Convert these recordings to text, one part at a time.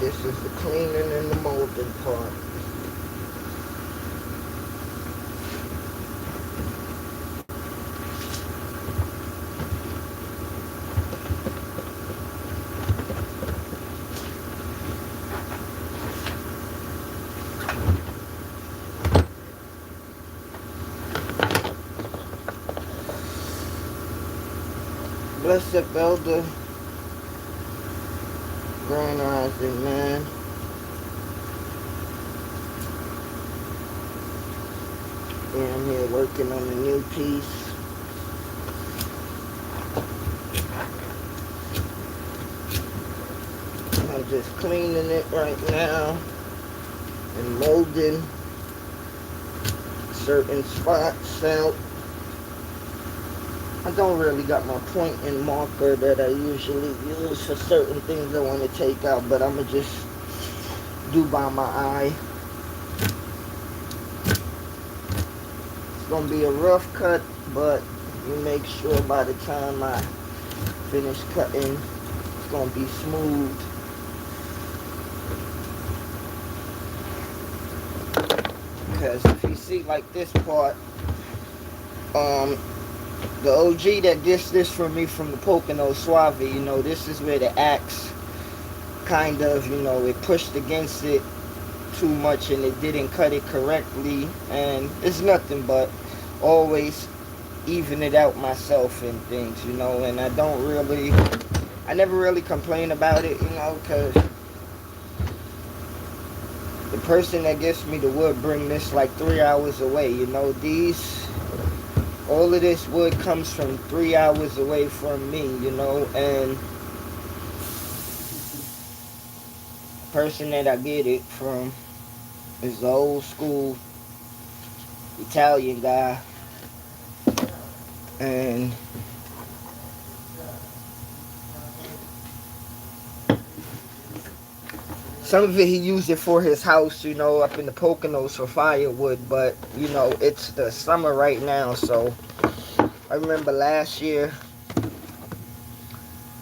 this is the cleaning and the molding part. Blessed Elder, Grand Rising, man. Yeah, I'm here working on a new piece. I'm just cleaning it right now and molding certain spots out. I don't really got my point and marker that I usually use for certain things I want to take out, but I'm going to just do by my eye. It's going to be a rough cut, but you make sure by the time I finish cutting, it's going to be smooth. Because if you see like this part, the OG that gets this from me from the Pocono Suave, you know, this is where the axe kind of, you know, it pushed against it too much and it didn't cut it correctly. And it's nothing but always even it out myself and things, you know. And I never really complain about it, you know, because the person that gets me the wood bring this like 3 hours away, you know. All of this wood comes from 3 hours away from me, you know, and the person that I get it from is the old school Italian guy, and some of it he used it for his house, you know, up in the Poconos for firewood, but, you know, it's the summer right now, so I remember last year,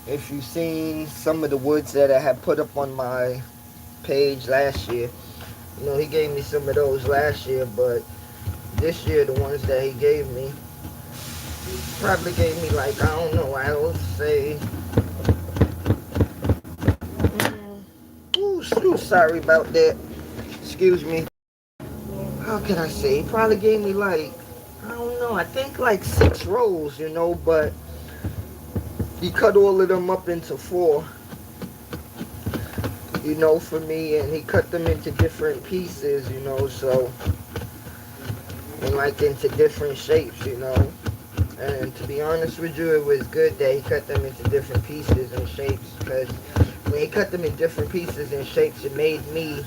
if you've seen some of the woods that I had put up on my page last year, you know, he gave me some of those last year, but this year, the ones that he gave me, probably gave me like, I don't know, I would say, sorry about that, excuse me, how can I say, he probably gave me like, I don't know, I think like 6 rolls, you know, but he cut all of them up into 4, you know, for me, and he cut them into different pieces, you know, so, and like into different shapes, you know, and to be honest with you, it was good that he cut them into different pieces and shapes, because when he cut them in different pieces and shapes, it made me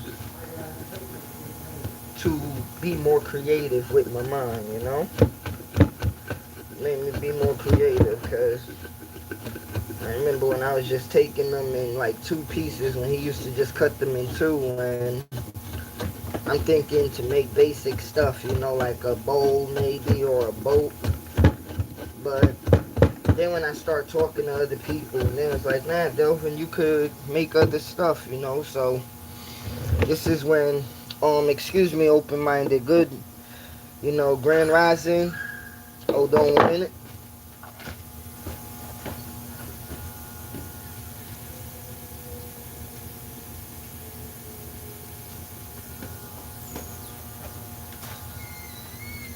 to be more creative with my mind, you know? It made me be more creative, because I remember when I was just taking them in like 2 pieces when he used to just cut them in 2, and I'm thinking to make basic stuff, you know, like a bowl maybe or a boat, but then when I start talking to other people, and then it's like, nah, Delvin, you could make other stuff, you know, so this is when, excuse me, open-minded, good, you know, Grand Rising, hold on 1 minute.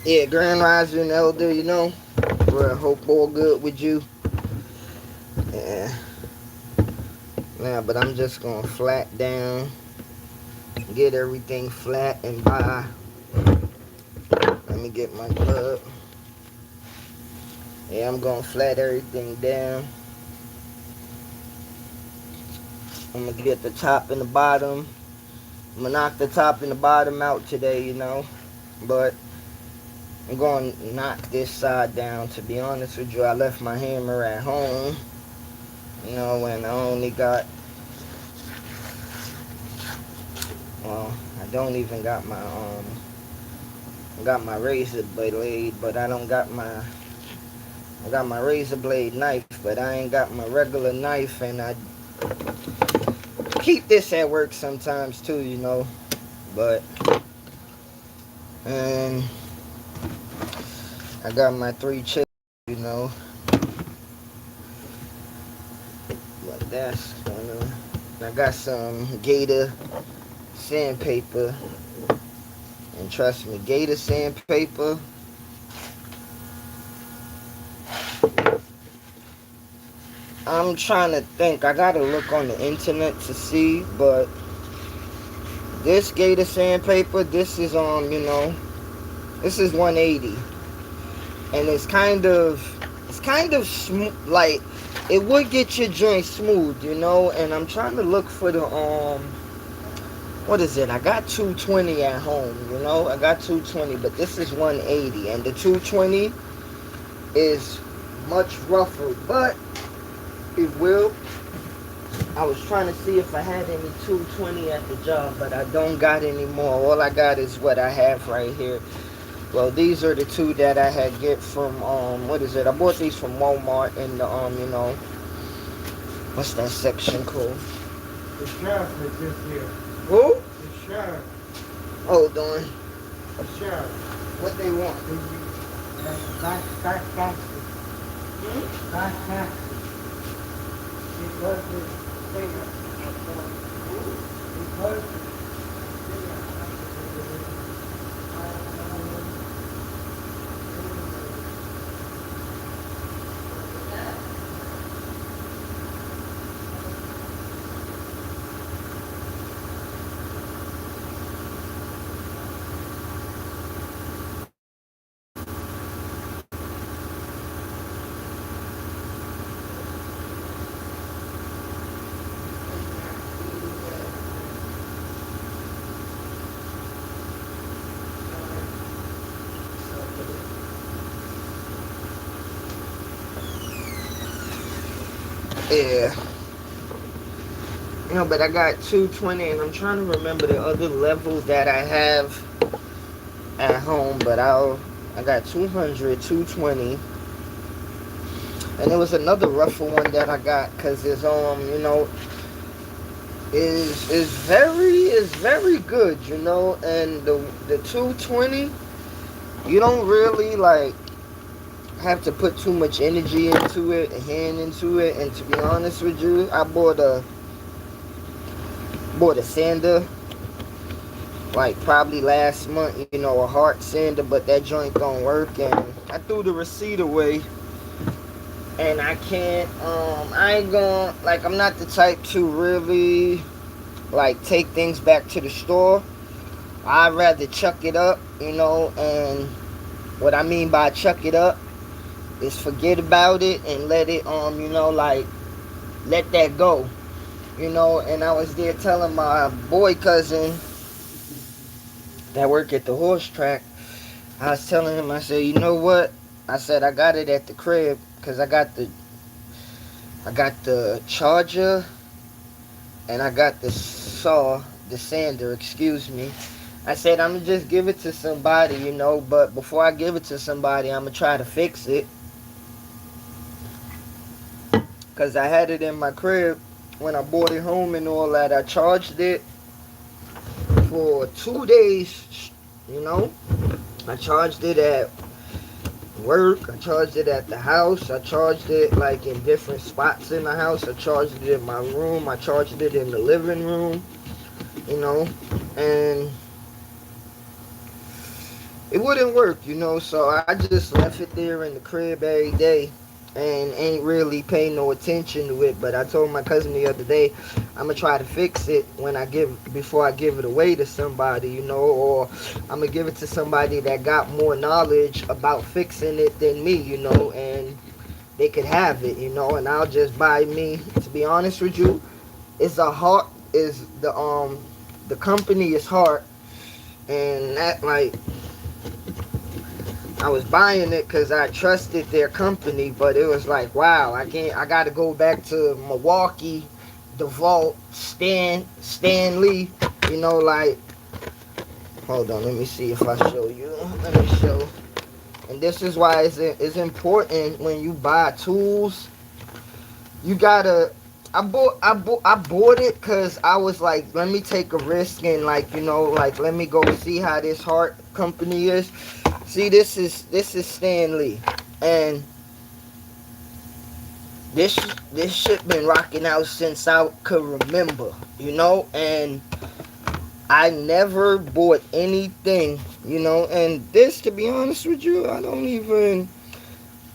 Yeah, Grand Rising Elder, you know, well, I hope all good with you. Yeah. Now, but I'm just gonna flat down, get everything flat and by. Let me get my glove. Yeah, I'm gonna flat everything down. I'm gonna get the top and the bottom. I'm gonna knock the top and the bottom out today, you know, but I'm going to knock this side down. To be honest with you, I left my hammer at home, you know, and I only got, well, I don't even got my, I got my razor blade, but I don't got my, I got my razor blade knife, but I ain't got my regular knife, and I keep this at work sometimes too, you know. But and I got my 3 chips, you know. But that's gonna. I got some Gator sandpaper, and trust me, Gator sandpaper. I'm trying to think. I gotta look on the internet to see, but this Gator sandpaper, this is you know, this is 180, and it's kind of smooth, like it would get your joint smooth, you know. And I'm trying to look for the what is it? I got 220 at home, you know. I got 220, but this is 180, and the 220 is much rougher, but it will. I was trying to see if I had any 220 at the job, but I don't got any more. All I got is what I have right here. Well, these are the 2 that I had get from what is it? I bought these from Walmart in the you know, what's that section called? The sheriff is just here. Who? The sheriff. Hold on. The sheriff. What they want? Back taxes. Back taxes. Because it's bigger. Because it's Yeah. You know, but I got 220, and I'm trying to remember the other level that I have at home, but I got 200, 220, and there was another rougher one that I got, because it's you know, is very good, you know. And the 220, you don't really like have to put too much energy into it and hand into it. And to be honest with you, I bought a sander like probably last month, you know, a heart sander, but that joint don't work, and I threw the receipt away. And I can't I ain't gonna, like, I'm not the type to really like take things back to the store. I'd rather chuck it up, you know. And what I mean by chuck it up is forget about it and let it you know, like, let that go, you know. And I was there telling my boy cousin that work at the horse track, I was telling him, I said, you know what, I said, I got it at the crib, because I got the charger, and I got the sander, excuse me. I said, I'm gonna just give it to somebody, you know, but before I give it to somebody, I'm gonna try to fix it. Because I had it in my crib when I bought it home and all that. I charged it for 2 days, you know. I charged it at work. I charged it at the house. I charged it like in different spots in the house. I charged it in my room. I charged it in the living room, you know. And it wouldn't work, you know. So I just left it there in the crib every day and ain't really paying no attention to it. But I told my cousin the other day, I'm gonna try to fix it before I give it away to somebody, you know, or I'm gonna give it to somebody that got more knowledge about fixing it than me, you know, and they could have it, you know. And I'll just buy me. To be honest with you, the company is Heart, and that, like, I was buying it because I trusted their company, but it was like, wow, I gotta go back to Milwaukee, DeVault, Stan Lee, you know, like, hold on, let me see if I show you. Let me show. And this is why it's important when you buy tools. You gotta, I bought it because I was like, let me take a risk and like, like let me go see how this heart company is. See, this is Stanley, and this this shit been rocking out since I could remember, and I never bought anything, and this, to be honest with you,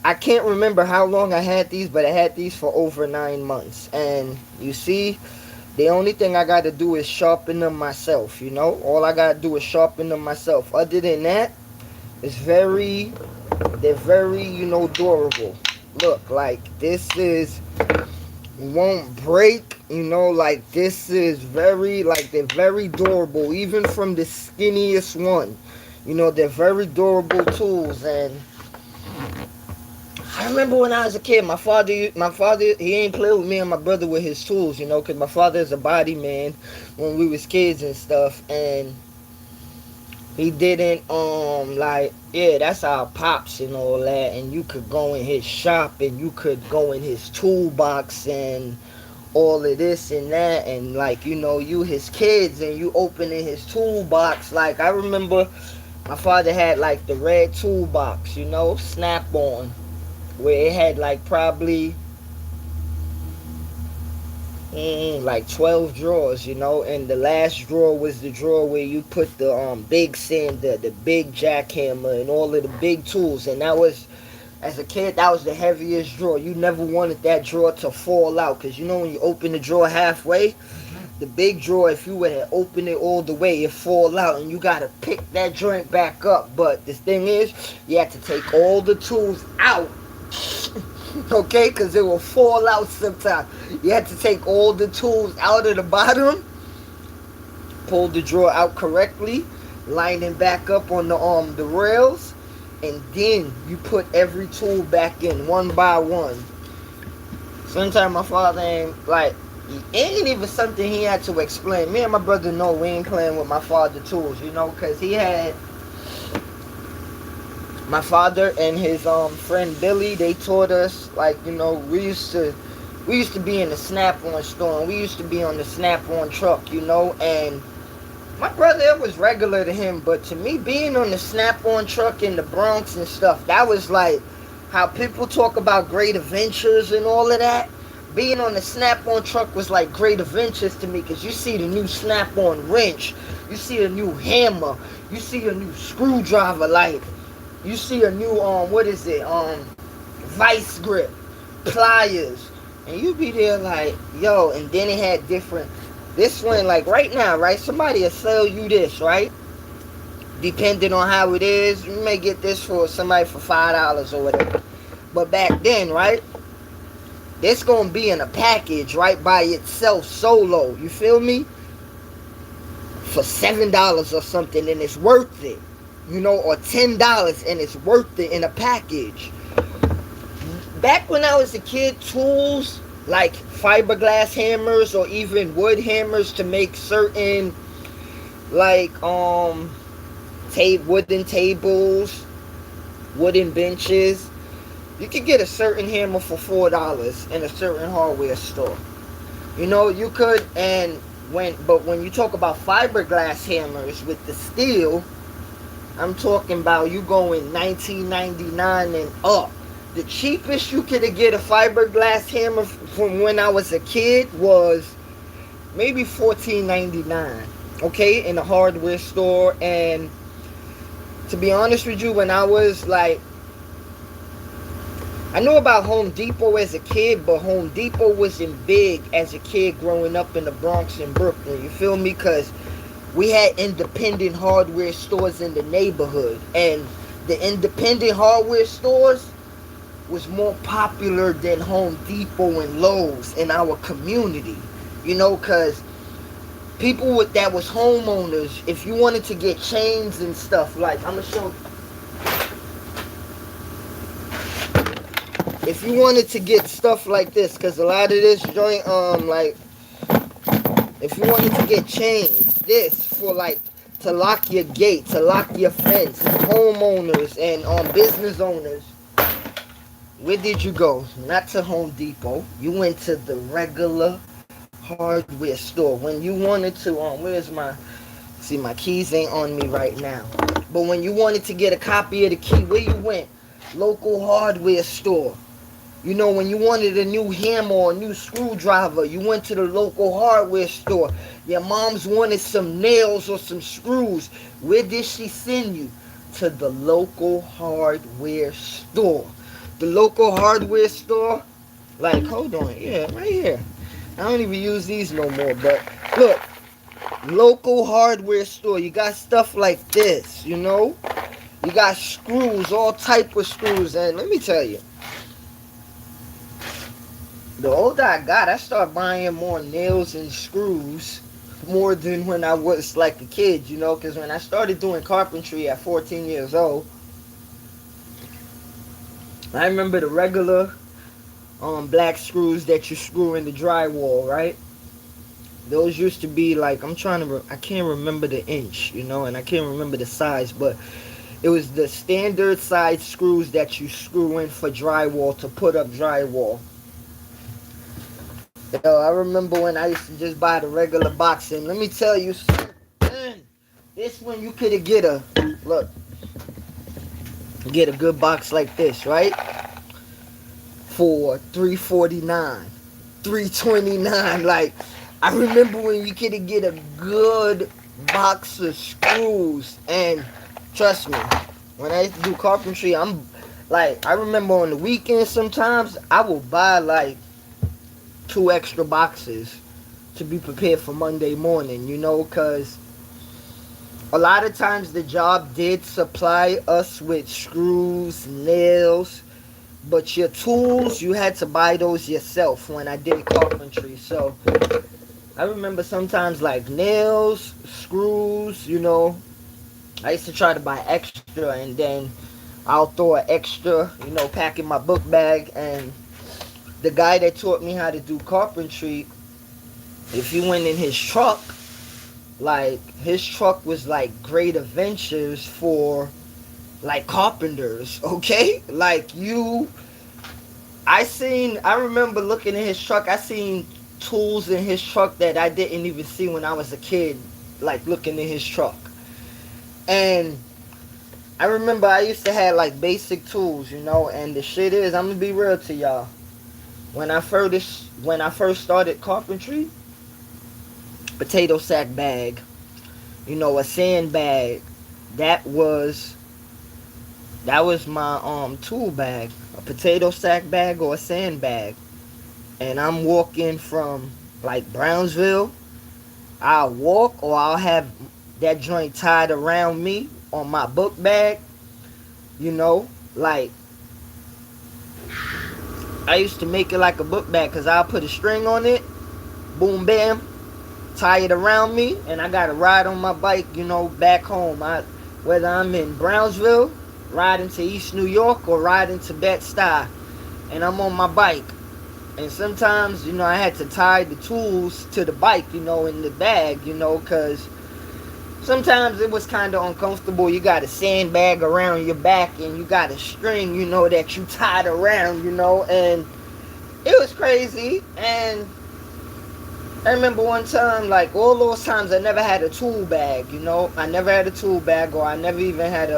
I can't remember how long I had these, but I had these for over 9 months. And you see, the only thing I got to do is sharpen them myself, All I got to do is sharpen them myself. Other than that, they're very, durable. Look, like, this won't break, like, this is they're very durable, even from the skinniest one. They're very durable tools. And I remember when I was a kid, my father, he ain't play with me and my brother with his tools, because my father is a body man when we was kids and stuff, and he didn't, that's our pops and all that, and you could go in his shop, and you could go in his toolbox, and all of this and that, and, like, you his kids, and you opening his toolbox. Like, I remember my father had, like, the red toolbox, Snap-on, where it had like probably like 12 drawers, and the last drawer was the drawer where you put the big sander, the big jackhammer, and all of the big tools. And that was, as a kid, that was the heaviest drawer. You never wanted that drawer to fall out, because when you open the drawer halfway, the big drawer, if you were to open it all the way, it fall out, and you gotta pick that joint back up. But the thing is, you have to take all the tools out. Okay, because it will fall out sometimes. You have to take all the tools out of the bottom, pull the drawer out correctly, line it back up on the rails, and then you put every tool back in one by one. Sometimes my father ain't even something he had to explain. Me and my brother know we ain't playing with my father tools, because he had my father and his friend Billy. They taught us, we used to be in the Snap-on store, and we used to be on the Snap-on truck, and my brother, it was regular to him, but to me, being on the Snap-on truck in the Bronx and stuff, that was like how people talk about great adventures and all of that. Being on the Snap-on truck was like great adventures to me, because you see the new Snap-on wrench, you see a new hammer, you see a new screwdriver, you see a new, vice grip, pliers, and you be there like, yo, and then it had different, this one, like right now, right, somebody will sell you this, right, depending on how it is, you may get this for somebody for $5 or whatever, but back then, right, this gonna be in a package, right, by itself, solo, you feel me, for $7 or something, and it's worth it. Or $10, and it's worth it in a package. Back when I was a kid, tools like fiberglass hammers or even wood hammers to make certain wooden tables, wooden benches, you could get a certain hammer for $4 in a certain hardware store. You could, but when you talk about fiberglass hammers with the steel, I'm talking about you going $19.99 and up. The cheapest you could get a fiberglass hammer from when I was a kid was maybe $14.99. Okay, in a hardware store. And to be honest with you, when I was I knew about Home Depot as a kid, but Home Depot wasn't big as a kid growing up in the Bronx and Brooklyn. You feel me? Because we had independent hardware stores in the neighborhood, and the independent hardware stores was more popular than Home Depot and Lowe's in our community, because people that was homeowners, if you wanted to get chains and stuff, like, I'm gonna show you. If you wanted to get stuff like this, because a lot of this joint, if you wanted to get chains, this for to lock your gate, to lock your fence, homeowners and business owners, where did you go? Not to Home Depot. You went to the regular hardware store. When you wanted to, where's my, see, my keys ain't on me right now. But when you wanted to get a copy of the key, where you went? Local hardware store. You know, when you wanted a new hammer or a new screwdriver, you went to the local hardware store. Your mom's wanted some nails or some screws. Where did she send you? To the local hardware store. The local hardware store, like, hold on, yeah, right here. I don't even use these no more, but look, local hardware store. You got stuff like this, you know? You got screws, all type of screws, and let me tell you, the older I got, I started buying more nails and screws more than when I was like a kid, you know, because when I started doing carpentry at 14 years old, I remember the regular black screws that you screw in the drywall, right? Those used to be like, I can't remember the inch, you know, and I can't remember the size, but it was the standard size screws that you screw in for drywall to put up drywall. Yo, I remember when I used to just buy the regular box, and let me tell you, man, this one you could get a, look, get a good box like this, right? For $3.49, $3.29. Like, I remember when you could get a good box of screws, and trust me, when I used to do carpentry, I remember on the weekends sometimes I would buy like 2 extra boxes to be prepared for Monday morning, you know, because a lot of times the job did supply us with screws, nails, but your tools, you had to buy those yourself when I did carpentry. So I remember sometimes like nails, screws, you know, I used to try to buy extra, and then I'll throw an extra, you know, pack in my book bag. And the guy that taught me how to do carpentry, if you went in his truck, like, his truck was like great adventures for like carpenters, okay? Like, I remember looking in his truck, I seen tools in his truck that I didn't even see when I was a kid, like looking in his truck. And I remember I used to have like basic tools, you know, and the shit is, I'm gonna be real to y'all. When I first started carpentry, potato sack bag, you know, a sand bag, that was my tool bag, a potato sack bag or a sand bag. And I'm walking from like Brownsville, I'll walk, or I'll have that joint tied around me on my book bag, you know, like, I used to make it like a book bag, because I'll put a string on it, boom, bam, tie it around me, and I got to ride on my bike, you know, back home. Whether I'm in Brownsville, riding to East New York, or riding to Bed-Stuy, and I'm on my bike. And sometimes, you know, I had to tie the tools to the bike, you know, in the bag, you know, because sometimes it was kind of uncomfortable. You got a sandbag around your back, and you got a string, you know, that you tied around, you know, and it was crazy. And I remember one time, like, all those times I never had a tool bag, you know. I never had a tool bag, or I never even had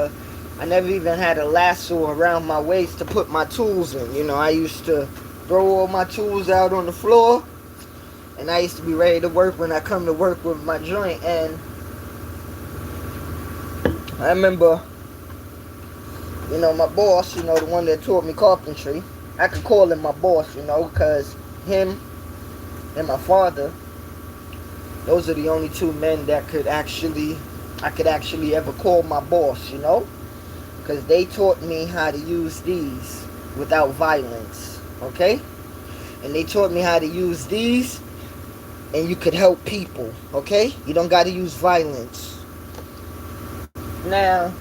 a lasso around my waist to put my tools in, you know. I used to throw all my tools out on the floor, and I used to be ready to work when I come to work with my joint. And I remember, you know, my boss, you know, the one that taught me carpentry, I could call him my boss, you know, because him and my father, those are the only 2 men that I could actually ever call my boss, you know, because they taught me how to use these without violence, okay? And they taught me how to use these, and you could help people, okay? You don't got to use violence. Now,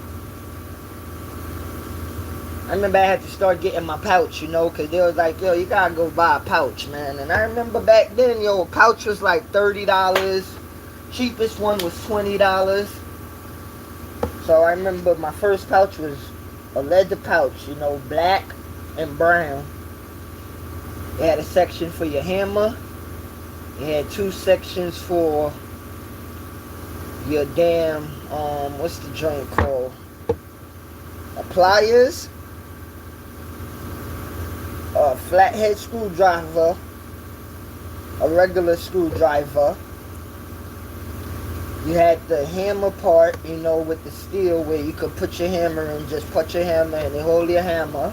I remember I had to start getting my pouch, you know, because they was like, yo, you gotta go buy a pouch, man. And I remember back then, yo, a pouch was like $30. Cheapest one was $20. So I remember my first pouch was a leather pouch, you know, black, and brown. It had a section for your hammer. It had two sections for your damn, what's the joint called? Pliers, a flathead screwdriver, a regular screwdriver. You had the hammer part, you know, with the steel where you could put your hammer in, just put your hammer in and hold your hammer.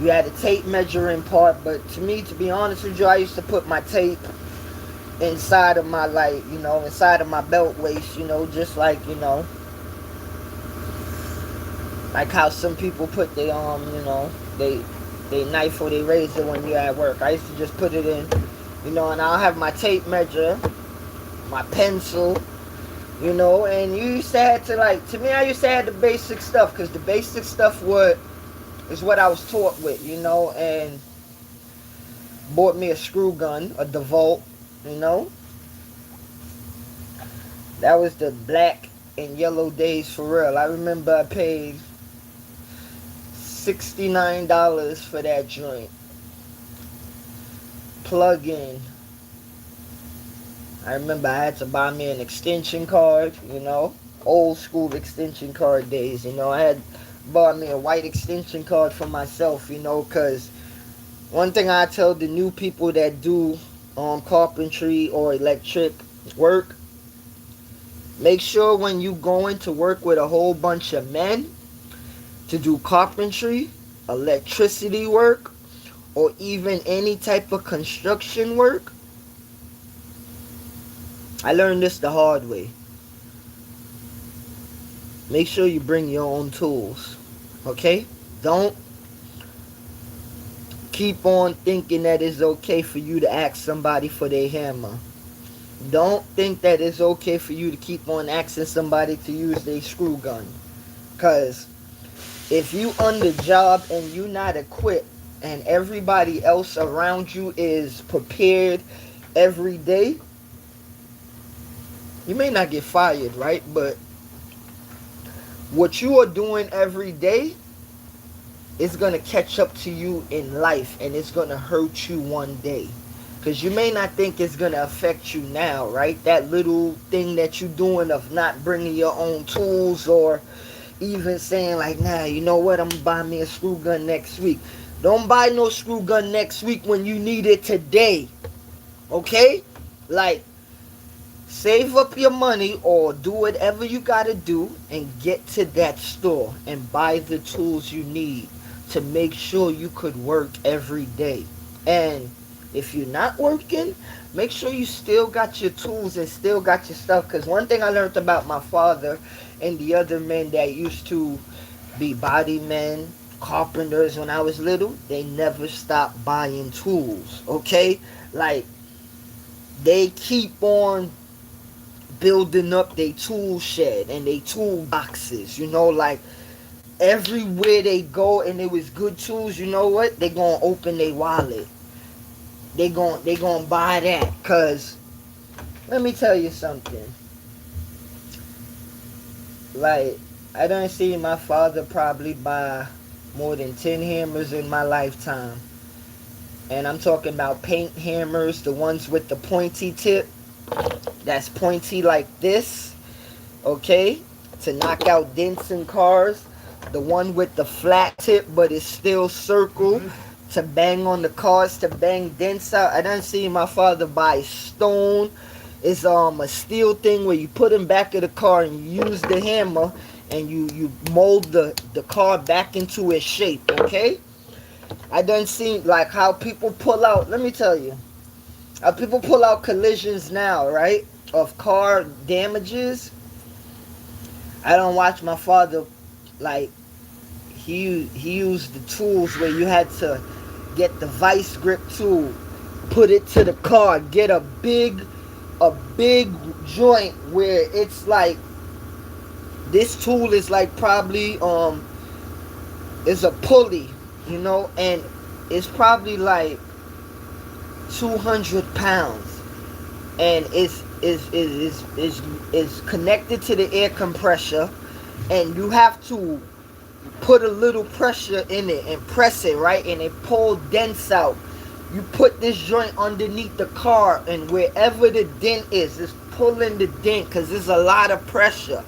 You had a tape measuring part, but to me, to be honest with you, I used to put my tape inside of my, like, you know, inside of my belt waist, you know, just like, you know, like how some people put their, you know, they knife or they razor when you're at work. I used to just put it in, you know, and I'll have my tape measure, my pencil, you know, and you used to have to, like, to me, I used to have the basic stuff, because the basic stuff is what I was taught with, you know, and bought me a screw gun, a DeVault, you know. That was the black and yellow days for real. I remember I paid $69 for that joint. Plug in. I remember I had to buy me an extension card, you know. Old school extension card days, you know. I had bought me a white extension card for myself, you know, because one thing I tell the new people that do carpentry or electric work, make sure when you going to work with a whole bunch of men to do carpentry, electricity work, or even any type of construction work. I learned this the hard way. Make sure you bring your own tools, okay? Don't keep on thinking that it's okay for you to ask somebody for their hammer. Don't think that it's okay for you to keep on asking somebody to use their screw gun. Because if you on the job and you not equipped and everybody else around you is prepared every day, you may not get fired, right? But what you are doing every day is going to catch up to you in life, and it's going to hurt you one day. Because you may not think it's going to affect you now, right? That little thing that you're doing of not bringing your own tools, or even saying like, nah, you know what, I'm going to buy me a screw gun next week. Don't buy no screw gun next week when you need it today. Okay? Like, save up your money or do whatever you got to do and get to that store and buy the tools you need to make sure you could work every day. And if you're not working, make sure you still got your tools and still got your stuff. Because one thing I learned about my father and the other men that used to be body men, carpenters when I was little, they never stopped buying tools, okay? Like, they keep on building up their tool shed and their tool boxes, you know, like, everywhere they go and it was good tools, you know what? They gonna open their wallet. They gonna buy that. Cause let me tell you something. Like, I done see my father probably buy more than 10 hammers in my lifetime. And I'm talking about paint hammers, the ones with the pointy tip. That's pointy like this. Okay? To knock out dents in cars. The one with the flat tip but it's still circle. To bang on the cars, to bang dents out. I done see my father buy stone. It's a steel thing where you put him back of the car and you use the hammer and you mold the car back into its shape, okay? I done seen like how people pull out, let me tell you, how people pull out collisions now, right? Of car damages. I don't watch my father, like, he used the tools where you had to get the vice grip tool, put it to the car, get a big joint where it's like, this tool is like probably is a pulley, you know, and it's probably like 200 pounds, and it's connected to the air compressor, and you have to put a little pressure in it and press it, right? And it pull dents out. You put this joint underneath the car, and wherever the dent is, it's pulling the dent because there's a lot of pressure.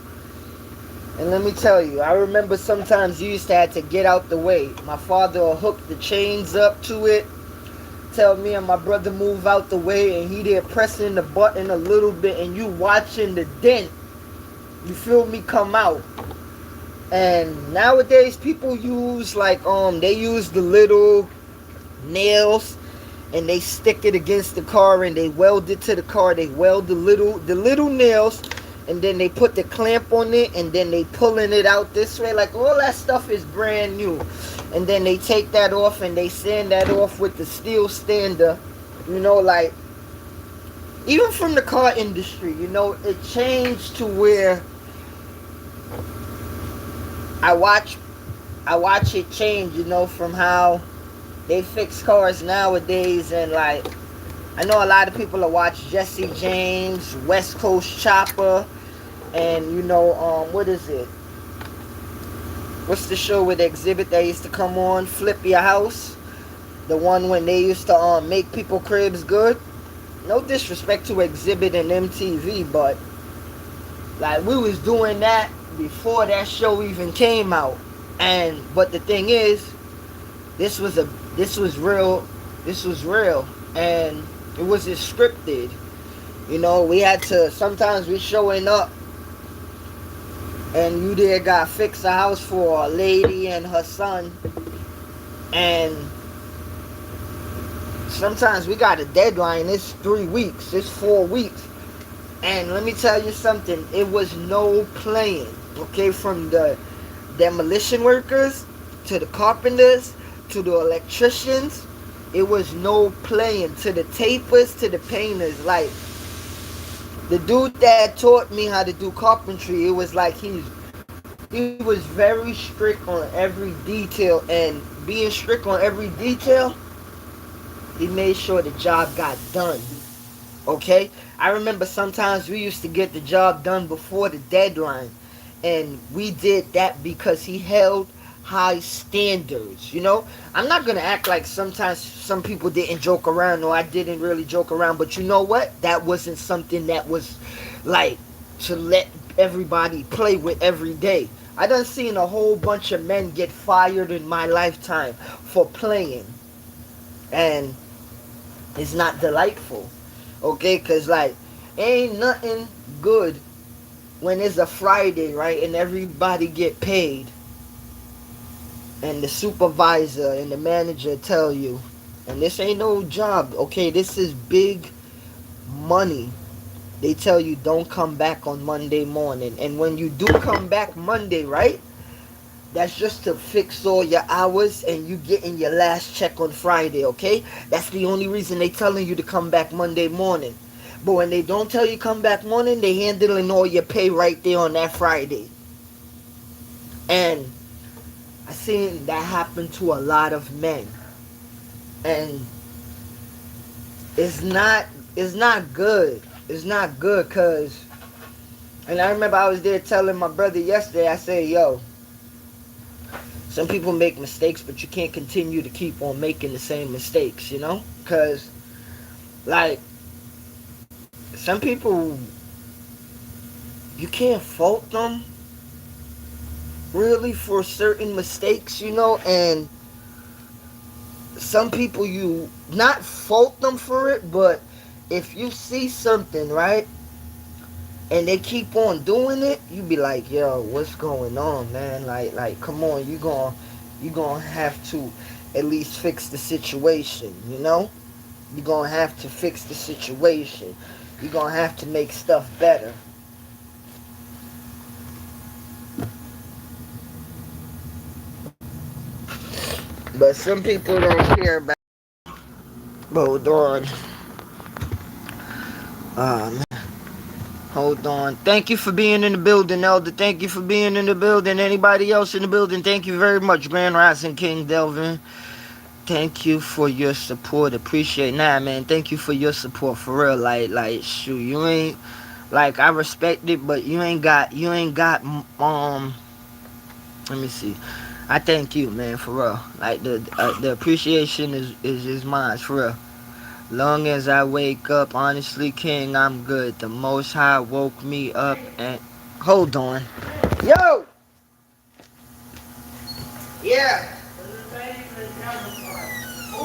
And let me tell you, I remember sometimes you used to have to get out the way. My father will hook the chains up to it, tell me and my brother move out the way, and he there pressing the button a little bit, and you watching the dent, you feel me, come out. And nowadays people use like they use the little nails and they stick it against the car and they weld it to the car. They weld the little nails, and then they put the clamp on it, and then they pulling it out this way. Like all that stuff is brand new. And then they take that off and they sand that off with the steel stander. You know, like even from the car industry, you know, it changed to where I watch it change, you know, from how they fix cars nowadays. And like I know a lot of people that watch Jesse James, West Coast Chopper, and you know, what is it? What's the show with the exhibit that used to come on? Flip Your House. The one when they used to make people cribs good. No disrespect to Exhibit and MTV, but like we was doing that before that show even came out. But the thing is, this was real, and it wasn't scripted. You know, we had to, sometimes we showing up and you there got fix a house for a lady and her son, and sometimes we got a deadline. It's 3 weeks, it's 4 weeks. And let me tell you something, it was no playing. Okay, from the demolition workers to the carpenters to the electricians, it was no playing. To the tapers, to the painters. Like the dude that taught me how to do carpentry, it was like he was very strict on every detail, and being strict on every detail, he made sure the job got done. Okay, I remember sometimes we used to get the job done before the deadline, and we did that because he held high standards. You know, I'm not gonna act like sometimes some people didn't joke around, or I didn't really joke around, but you know what, that wasn't something that was like to let everybody play with every day. I done seen a whole bunch of men get fired in my lifetime for playing, and it's not delightful. Okay, cause like ain't nothing good when it's a Friday, right, and everybody get paid, and the supervisor and the manager tell you, and this ain't no job, okay, this is big money. They tell you don't come back on Monday morning, and when you do come back Monday, right, that's just to fix all your hours and you getting your last check on Friday, okay? That's the only reason they telling you to come back Monday morning. But when they don't tell you come back morning, they handling all your pay right there on that Friday. And I seen that happen to a lot of men. And it's not good. It's not good, cause, and I remember I was there telling my brother yesterday, I said, yo, some people make mistakes, but you can't continue to keep on making the same mistakes, you know? Because, like, some people, you can't fault them, really, for certain mistakes, you know? And some people, you not fault them for it, but if you see something, right, and they keep on doing it, you be like, yo, what's going on, man? Like, come on, you gonna have to at least fix the situation, you know? You're gonna have to fix the situation. You're gonna have to make stuff better. But some people don't care about. Hold on. Hold on. Thank you for being in the building, Elder. Thank you for being in the building. Anybody else in the building, thank you very much, Grand Rising King Delvin. Thank you for your support. Appreciate. Nah, man, thank you for your support, for real. Like, shoot, you ain't, like, I respect it, but you ain't got, let me see. I thank you, man, for real. Like the appreciation is mine, for real. Long as I wake up, honestly, King, I'm good. The Most High woke me up and hold on, yo, yeah. The lady in the counter part. The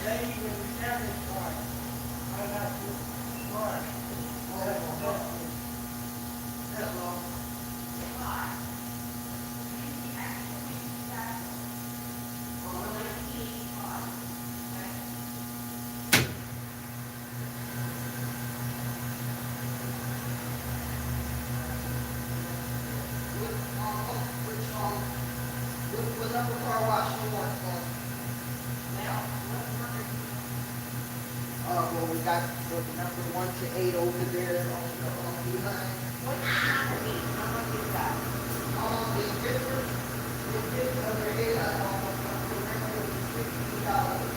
lady in the counter part. I got this part. What number car wash you want? Well, we got the number 1 to 8 over there on behind. The difference, number 8, $60.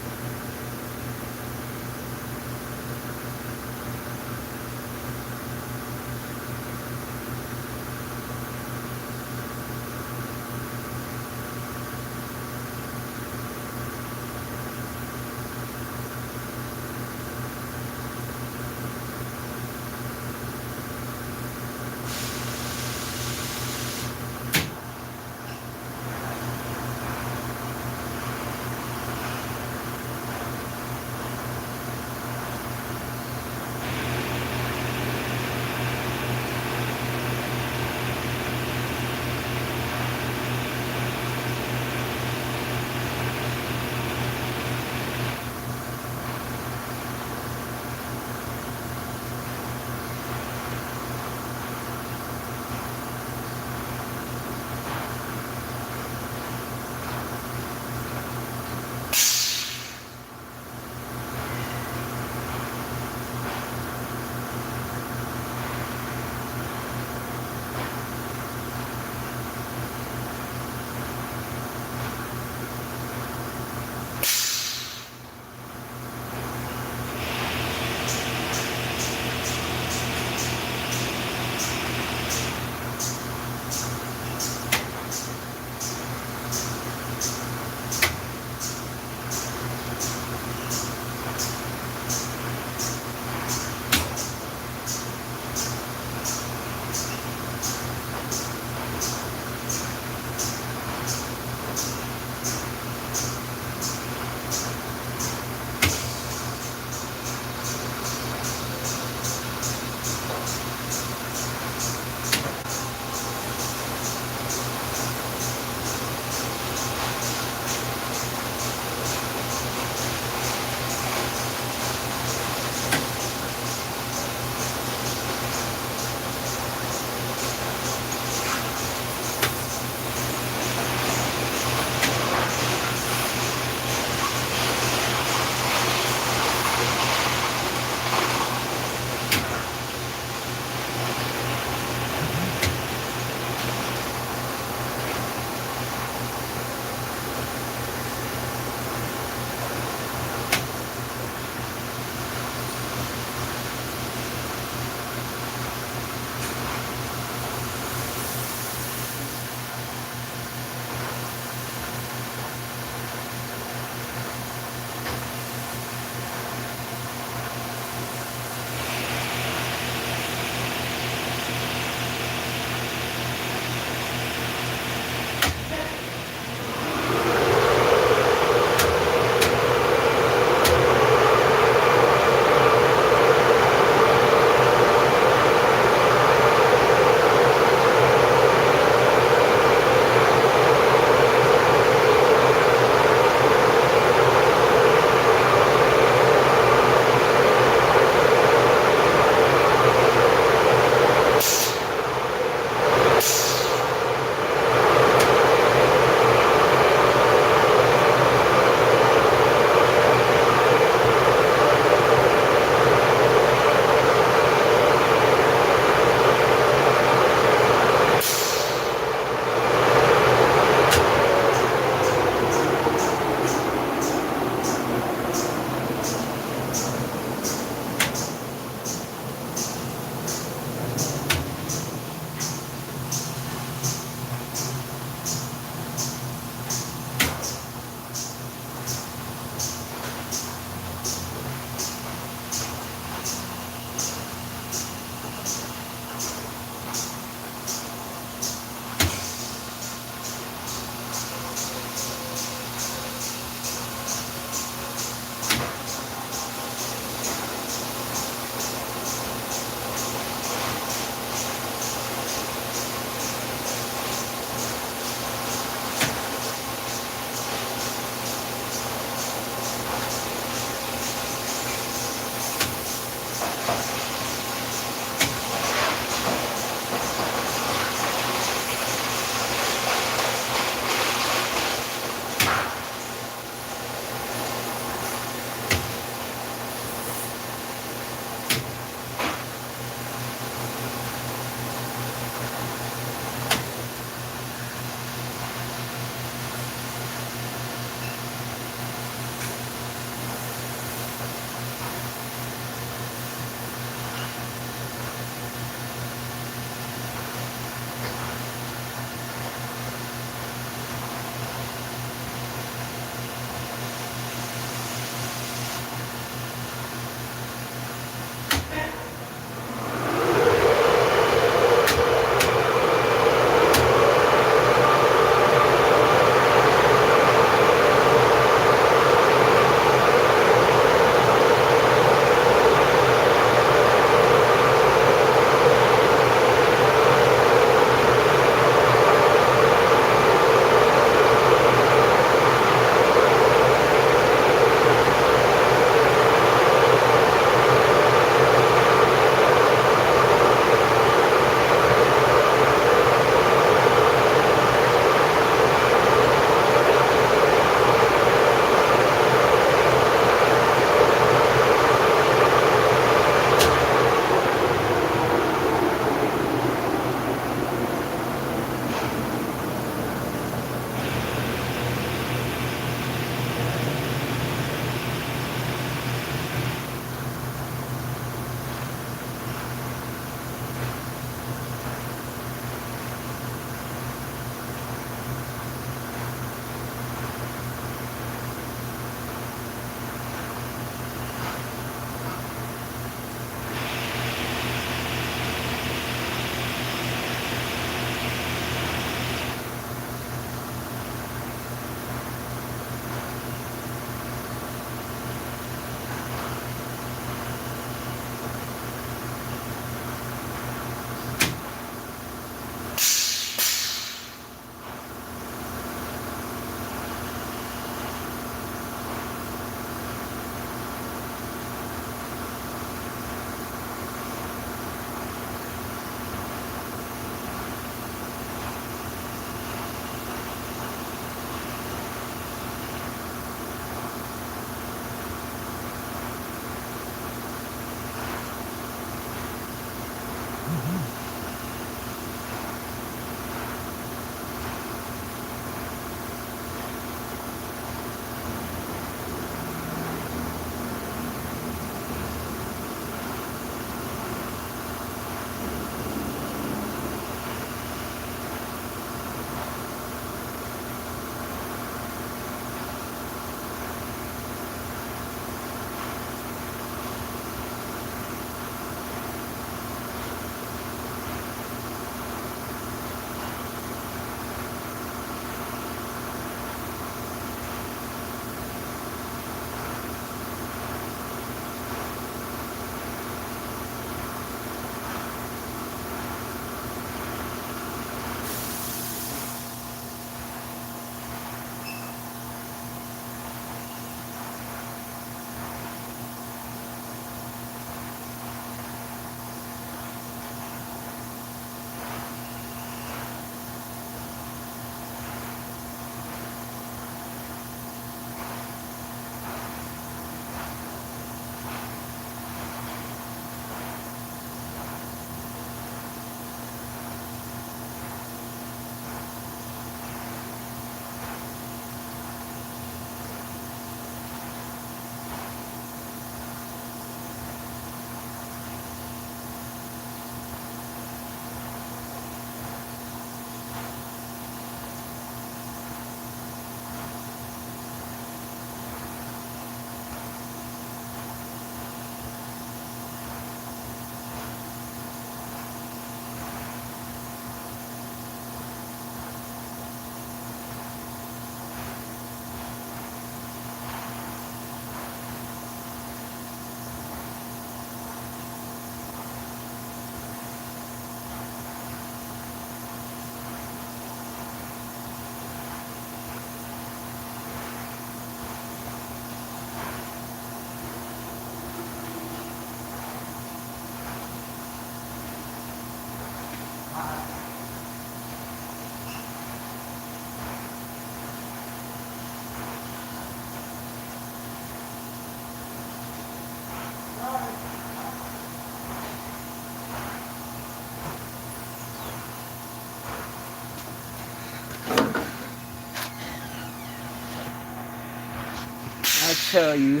I tell you,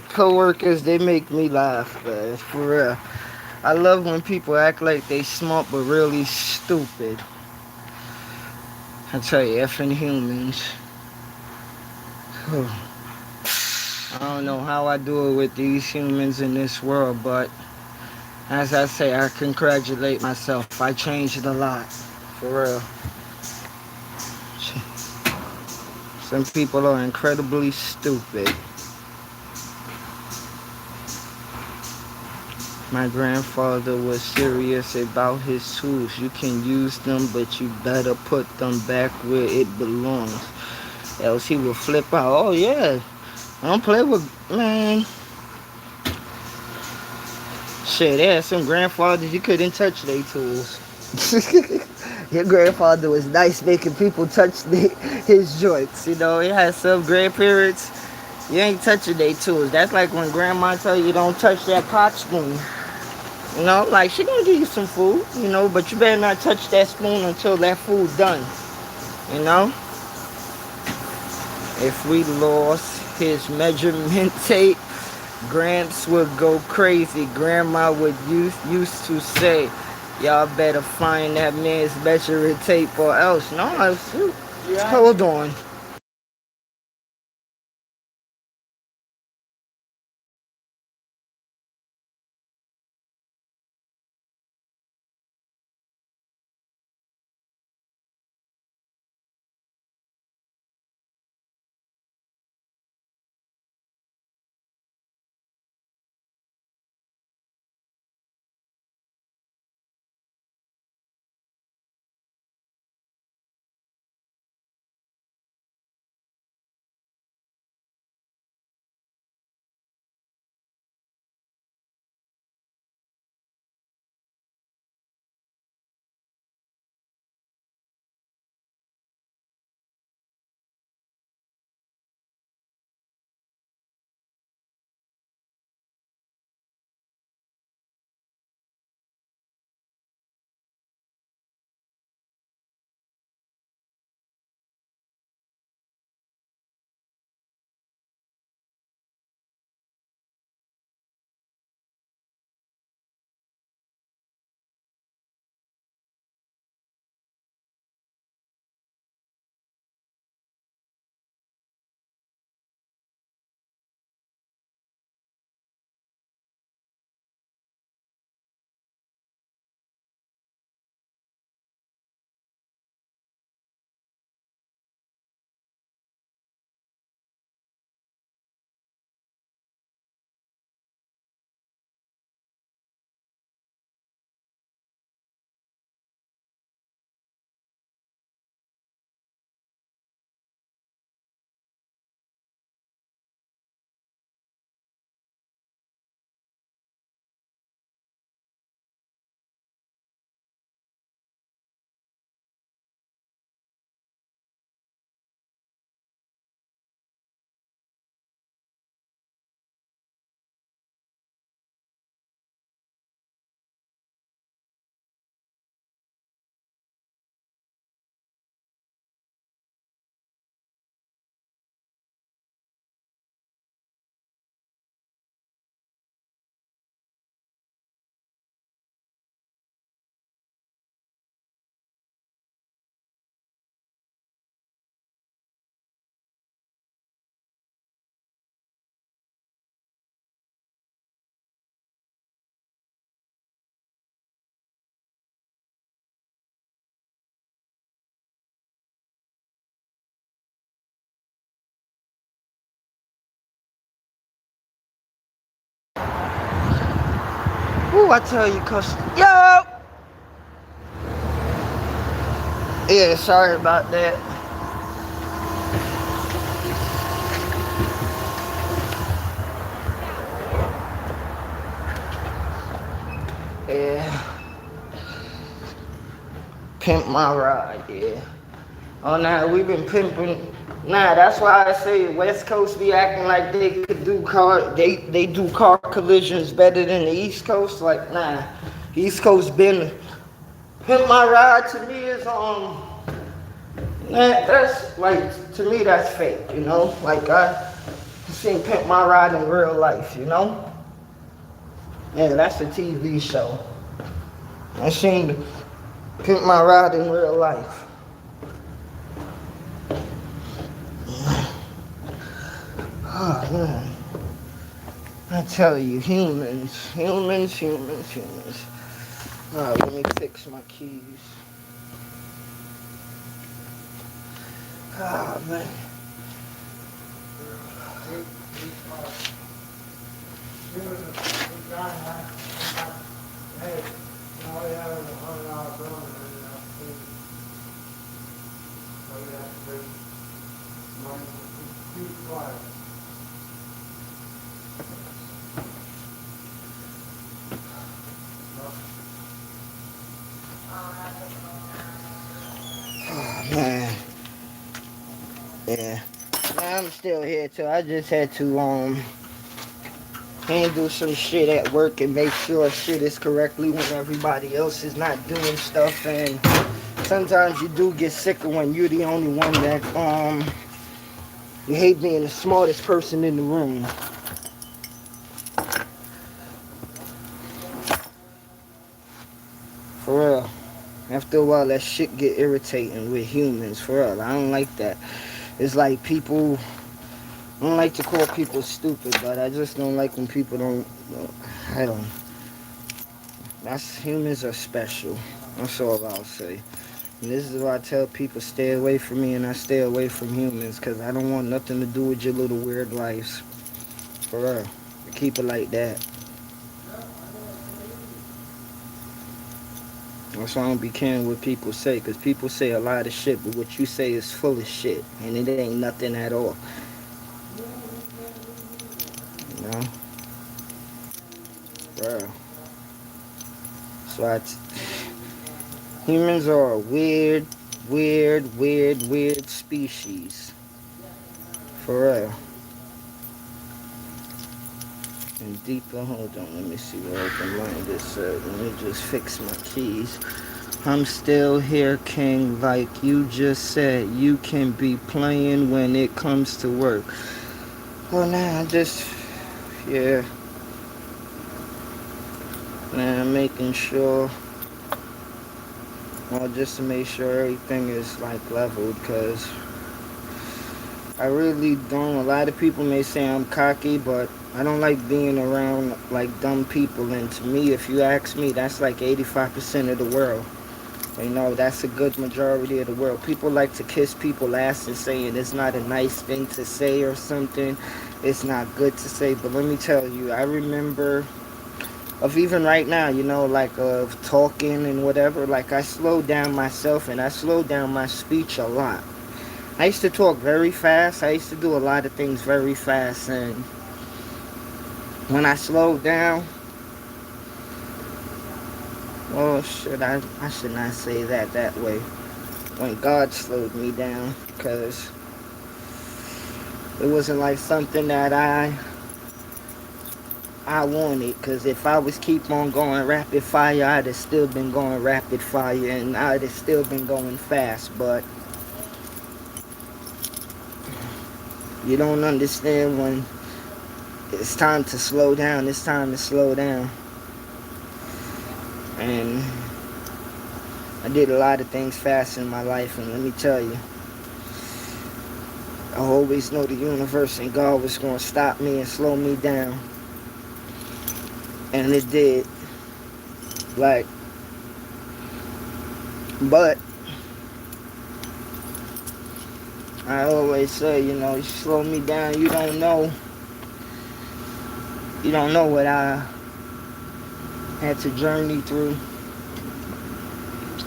coworkers, they make me laugh, man. For real. I love when people act like they smart but really stupid. I tell you, effing humans. I don't know how I do it with these humans in this world, but as I say, I congratulate myself. I changed a lot. For real. Some people are incredibly stupid. My grandfather was serious about his tools. You can use them, but you better put them back where it belongs. Else he will flip out. Oh yeah, I don't play with, man. Shit, there's some grandfathers you couldn't touch their tools. Your grandfather was nice making people touch his joints. You know, he had some grandparents. You ain't touching their tools. That's like when grandma tell you don't touch that pot spoon. You know, like she gonna give you some food, you know, but you better not touch that spoon until that food done. You know? If we lost his measurement tape, Gramps would go crazy. Grandma would used to say, y'all better find that man's measuring tape or else. No, hold on. Ooh, I tell you, cause yo, yeah, sorry about that. Yeah, pimp my ride, yeah. Oh, nah, we been pimping. Nah, that's why I say West Coast be acting like they could do they do car collisions better than the East Coast. Like, nah, East Coast been pimp my ride to me is that's like to me that's fake, you know. Like Seen Pimp My Ride in real life, you know? Yeah, that's a TV show. I seen Pimp My Ride in real life. Oh, man. I tell you, humans. Alright, let me fix my keys. Oh, man. Hey, all you have is $100 bill and all you have to bring money to keep quiet. Oh, man. Yeah. Man, I'm still here too. I just had to handle some shit at work and make sure shit is correctly when everybody else is not doing stuff. And sometimes you do get sicker when you're the only one that you hate being the smartest person in the room. For real. After a while, that shit get irritating with humans. For real, I don't like that. It's like people. I don't like to call people stupid, but I just don't like when people don't. I don't. Humans are special. That's all I'll say. And this is why I tell people stay away from me, and I stay away from humans, because I don't want nothing to do with your little weird lives. For real. Keep it like that. That's why I don't be caring what people say, because people say a lot of shit, but what you say is full of shit, and it ain't nothing at all. You know? Bro. So humans are a weird species. For real. And deeper, hold on, let me see where I can line this up. Let me just fix my keys. I'm still here, King, like you just said. You can be playing when it comes to work. Well, now, yeah. Now, I'm making sure, well, just to make sure everything is, like, leveled, because I really don't. A lot of people may say I'm cocky, but I don't like being around, like, dumb people. And to me, if you ask me, that's like 85% of the world. You know, that's a good majority of the world. People like to kiss people's ass and saying it's not a nice thing to say or something. It's not good to say. But let me tell you, I remember of even right now, you know, like of talking and whatever. Like I slowed down myself and I slowed down my speech a lot. I used to talk very fast. I used to do a lot of things very fast. And when I slowed down, oh shit, I should not say that way. When God slowed me down, because it wasn't like something that I wanted. Because if I was keep on going rapid fire, I'd have still been going rapid fire, and I'd have still been going fast. But you don't understand when it's time to slow down. It's time to slow down. And I did a lot of things fast in my life, and let me tell you, I always know the universe and God was going to stop me and slow me down. And it did. Like, but I always say, you know, you slow me down, you don't know what I had to journey through.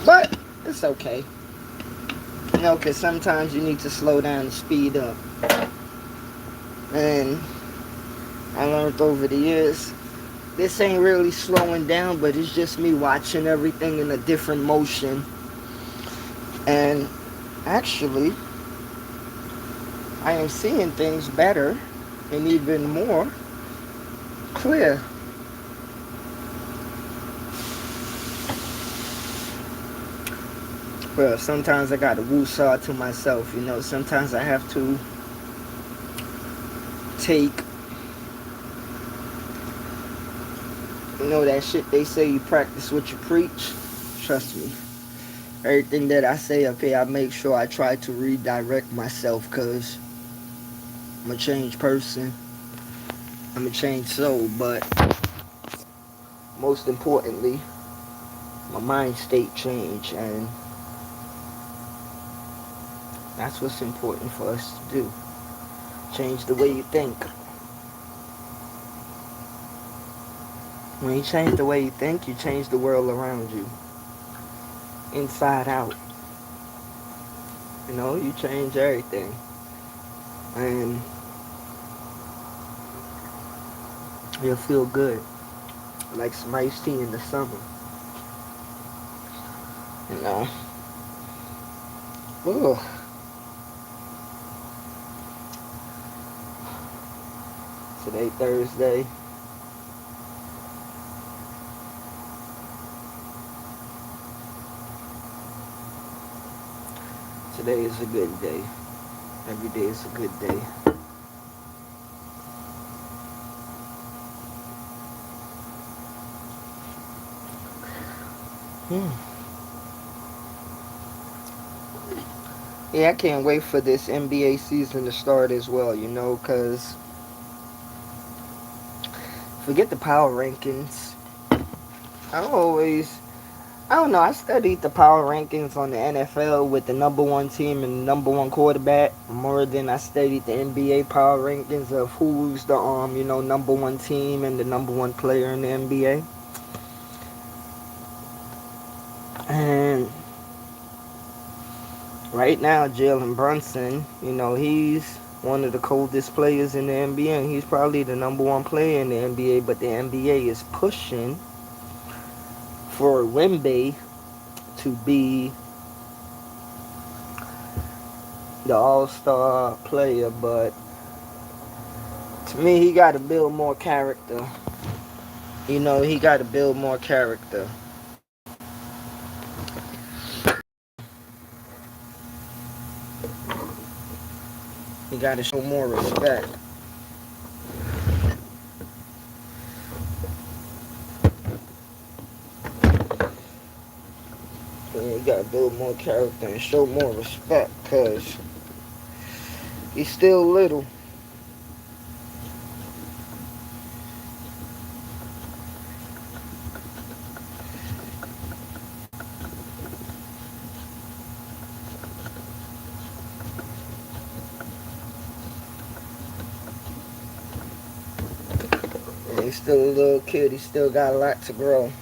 But it's okay. You know, because sometimes you need to slow down and speed up. And I learned over the years, this ain't really slowing down, but it's just me watching everything in a different motion. And actually, I am seeing things better and even more clear. Well, sometimes I got to woo-saw to myself, you know. Sometimes I have to take, you know, that shit they say you practice what you preach. Trust me. Everything that I say up here, I make sure I try to redirect myself, because I'm a changed person. I'm a changed soul, but most importantly, my mind state change, and that's what's important for us to do. Change the way you think. When you change the way you think, you change the world around you. Inside out. You know, you change everything. And you'll feel good. Like some iced tea in the summer. You know. Ugh. Today, Thursday. Today is a good day. Every day is a good day. Yeah, I can't wait for this NBA season to start as well, you know, because forget the power rankings. I don't know, I studied the power rankings on the NFL with the number one team and the number one quarterback more than I studied the NBA power rankings of who's the number one team and the number one player in the NBA. And right now, Jalen Brunson, he's one of the coldest players in the NBA, and he's probably the number one player in the NBA, but the NBA is pushing for Wemby to be the all-star player, but to me, he got to build more character. He got to build more character. He got to show more respect. Yeah, he got to build more character and show more respect, because he's still little. He's still a little kid. He still got a lot to grow.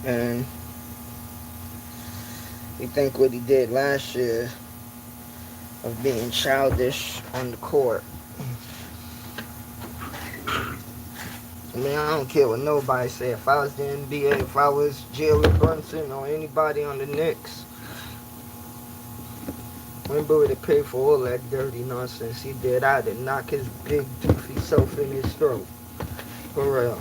And you think what he did last year of being childish on the court. I mean, I don't care what nobody say. If I was the NBA, if I was Jalen Brunson or anybody on the Knicks, Wemby would have paid for all that dirty nonsense he did. I'd have knocked his big doofy self in his throat. For real.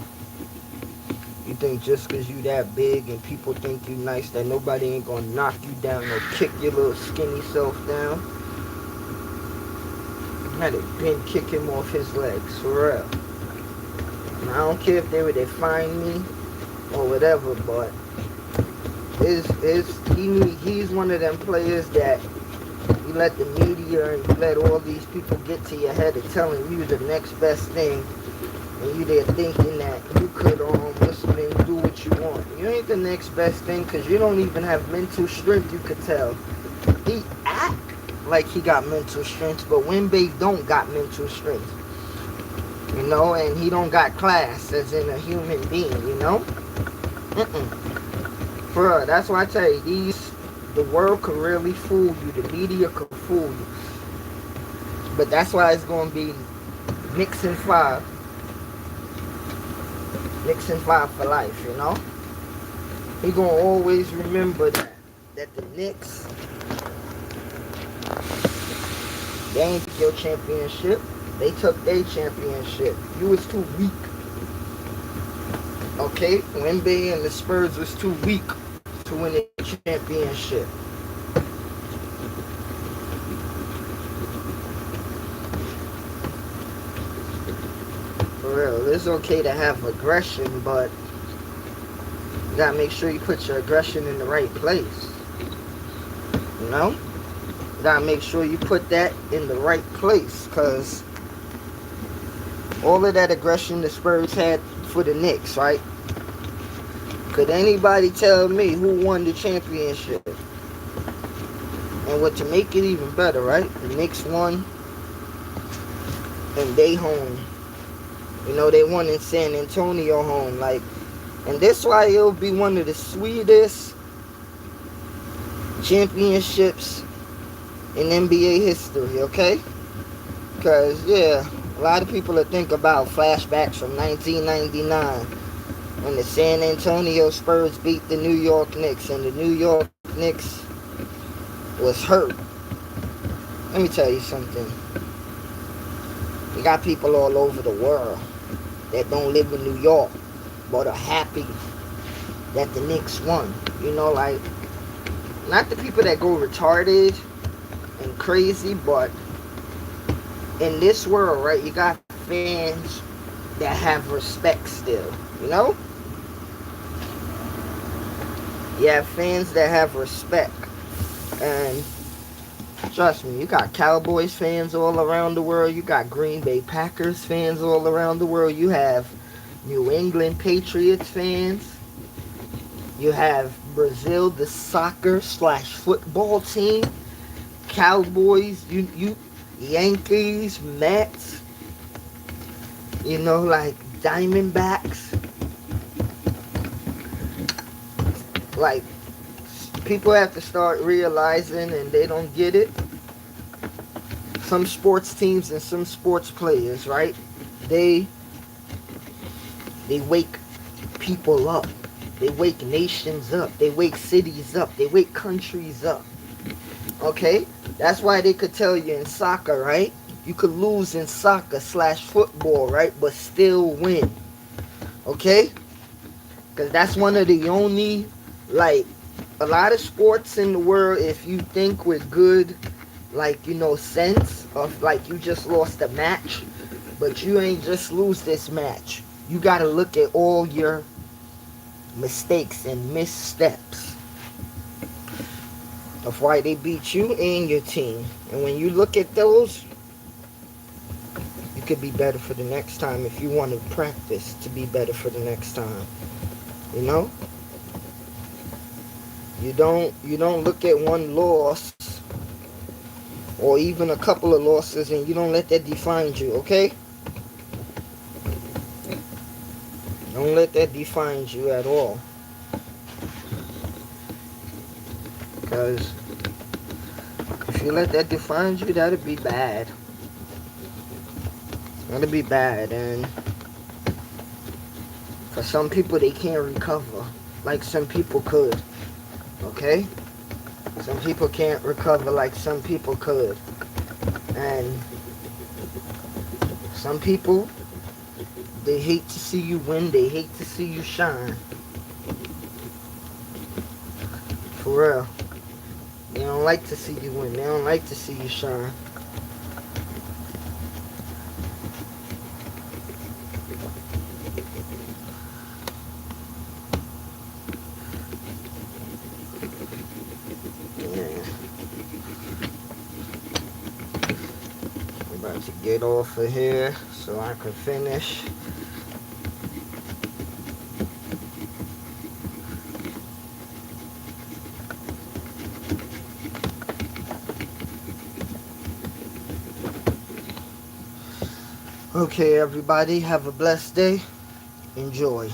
You think just because you that big and people think you nice that nobody ain't gonna knock you down or kick your little skinny self down? I'd have been kick him off his legs, for real. And I don't care if they would fine me or whatever, but he's one of them players that you let the media and you let all these people get to your head and telling you the next best thing. And you there thinking that you could listen and do what you want. You ain't the next best thing, because you don't even have mental strength, you could tell. He act like he got mental strength, but Wemby don't got mental strength. And he don't got class as in a human being, For real, that's why I tell you, the world could really fool you, the media could fool you. But that's why it's going to be Knicks in 5. Knicks in 5 for life, He gonna always remember that the Knicks, they ain't took your championship. They took their championship. You was too weak. Okay? Wemby and the Spurs was too weak to win a championship. For real. It's okay to have aggression, but you gotta make sure you put your aggression in the right place. You know? You gotta make sure you put that in the right place, because all of that aggression the Spurs had for the Knicks, right? Could anybody tell me who won the championship? And what, to make it even better, right? The Knicks won and they home. You know, they won in San Antonio home. Like, and this why it'll be one of the sweetest championships in NBA history, okay? Because, yeah, a lot of people will think about flashbacks from 1999 when the San Antonio Spurs beat the New York Knicks, and the New York Knicks was hurt. Let me tell you something. You got people all over the world that don't live in New York but are happy that the Knicks won. You know, like, not the people that go retarded and crazy, but in this world, right, you got fans that have respect still, you know? You have fans that have respect. And trust me, you got Cowboys fans all around the world. You got Green Bay Packers fans all around the world. You have New England Patriots fans. You have Brazil, the soccer/football team. Cowboys, you Yankees, Mets. You know, like Diamondbacks. Like, people have to start realizing, and they don't get it, some sports teams and some sports players, right? They wake people up. They wake nations up. They wake cities up. They wake countries up. Okay? That's why they could tell you in soccer, right? You could lose in soccer/football, right? But still win. Okay? Because that's one of the only, like, a lot of sports in the world, if you think with good, like, you know, sense of, like, you just lost a match, but you ain't just lose this match. You got to look at all your mistakes and missteps of why they beat you and your team. And when you look at those, you could be better for the next time if you want to practice to be better for the next time. You know? You don't look at one loss or even a couple of losses and you don't let that define you, okay? Don't let that define you at all. Because if you let that define you, that'll be bad. That'll be bad. And for some people, they can't recover like some people could. Okay? Some people can't recover like some people could. And some people, they hate to see you win. They hate to see you shine. For real. They don't like to see you win. They don't like to see you shine. To get off of here so I can finish. Okay, everybody, have a blessed day. Enjoy.